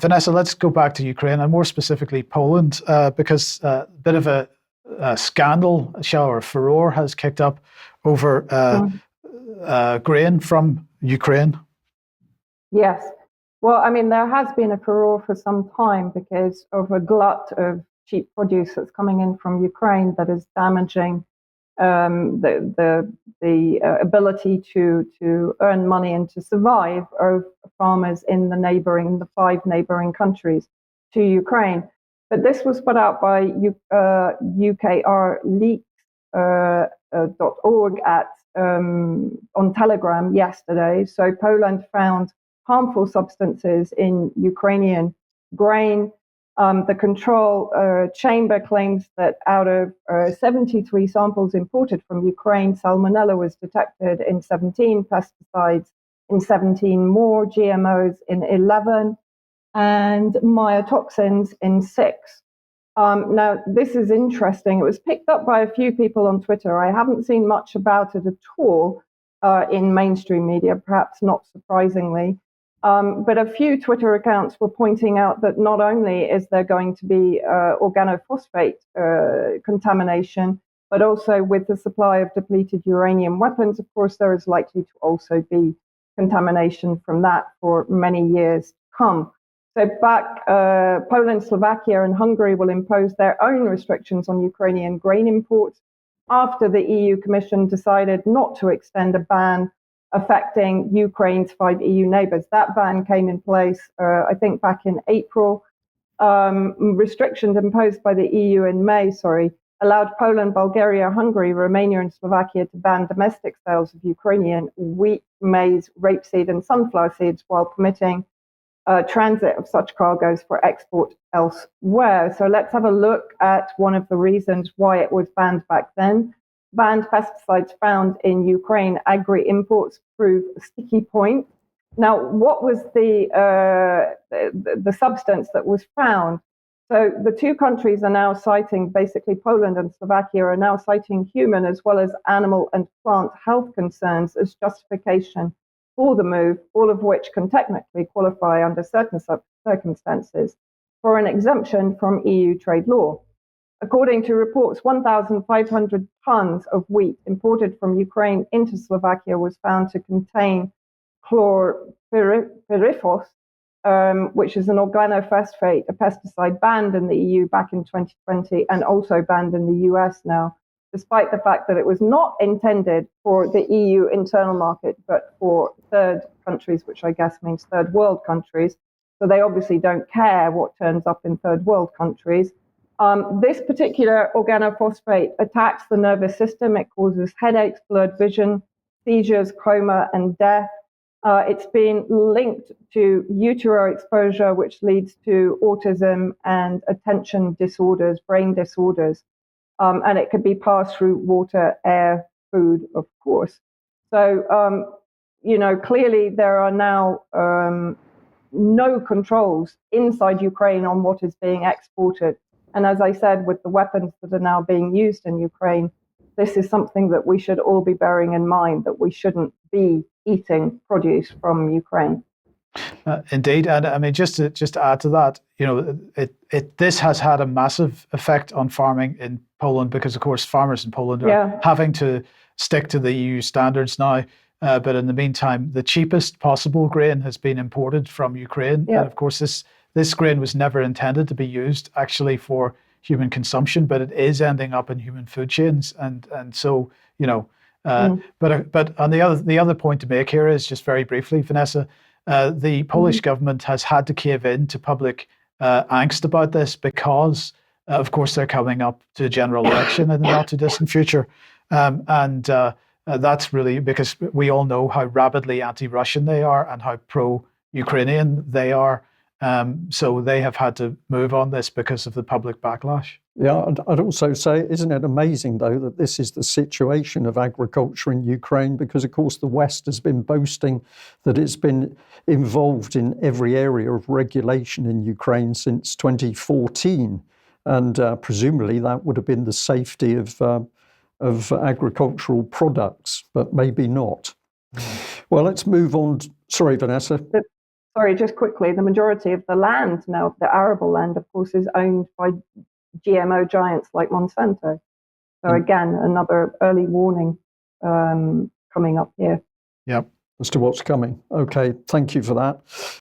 Vanessa, let's go back to Ukraine and more specifically Poland, because a bit of a scandal, or furore has kicked up over grain from Ukraine. Yes. Well, I mean, there has been a furore for some time because of a glut of cheap produce that's coming in from Ukraine that is damaging the ability to earn money and to survive of farmers in the 5 neighboring countries to Ukraine. But this was put out by UKRleaks.org on Telegram yesterday. So Poland found harmful substances in Ukrainian grain. The control chamber claims that out of 73 samples imported from Ukraine, salmonella was detected in 17, pesticides in 17 more, GMOs in 11, and myotoxins in 6. Now, this is interesting. It was picked up by a few people on Twitter. I haven't seen much about it at all in mainstream media, perhaps not surprisingly. But a few Twitter accounts were pointing out that not only is there going to be organophosphate contamination, but also with the supply of depleted uranium weapons, of course, there is likely to also be contamination from that for many years to come. So Poland, Slovakia, and Hungary will impose their own restrictions on Ukrainian grain imports after the EU Commission decided not to extend a ban affecting Ukraine's 5 EU neighbors. That ban came in place, I think, back in April. Restrictions imposed by the EU in May, allowed Poland, Bulgaria, Hungary, Romania, and Slovakia to ban domestic sales of Ukrainian wheat, maize, rapeseed, and sunflower seeds, while permitting transit of such cargoes for export elsewhere. So let's have a look at one of the reasons why it was banned back then. Banned pesticides found in Ukraine agri imports prove a sticky point. Now, what was the substance that was found? So the two countries are now citing, basically Poland and Slovakia are now citing human as well as animal and plant health concerns as justification for the move, all of which can technically qualify under certain circumstances for an exemption from EU trade law. According to reports, 1,500 tons of wheat imported from Ukraine into Slovakia was found to contain chlorpyrifos, which is an organophosphate, a pesticide banned in the EU back in 2020 and also banned in the US now, despite the fact that it was not intended for the EU internal market, but for third countries, which I guess means third world countries. So they obviously don't care what turns up in third world countries. This particular organophosphate attacks the nervous system. It causes headaches, blurred vision, seizures, coma, and death. It's been linked to utero exposure, which leads to autism and attention disorders, brain disorders. And it could be passed through water, air, food, of course. So, clearly there are now no controls inside Ukraine on what is being exported. And as I said, with the weapons that are now being used in Ukraine, this is something that we should all be bearing in mind, that we shouldn't be eating produce from Ukraine. Indeed, and I mean, just to add to that, this has had a massive effect on farming in Poland because, of course, farmers in Poland are having to stick to the EU standards now. But in the meantime, the cheapest possible grain has been imported from Ukraine, and of course, this grain was never intended to be used actually for human consumption, but it is ending up in human food chains, and so But on the other point to make here is just very briefly, Vanessa. The Polish government has had to cave in to public angst about this because, of course, they're coming up to a general election in the not too distant future. That's really because we all know how rabidly anti-Russian they are and how pro-Ukrainian they are. So they have had to move on this because of the public backlash. Yeah, I'd also say, isn't it amazing, though, that this is the situation of agriculture in Ukraine? Because, of course, the West has been boasting that it's been involved in every area of regulation in Ukraine since 2014. And presumably that would have been the safety of agricultural products, but maybe not. Well, let's move on. Sorry, Vanessa. sorry, just quickly, the majority of the land now, the arable land, of course, is owned by GMO giants like Monsanto. So again, another early warning coming up here. Yep. As to what's coming. Okay, thank you for that.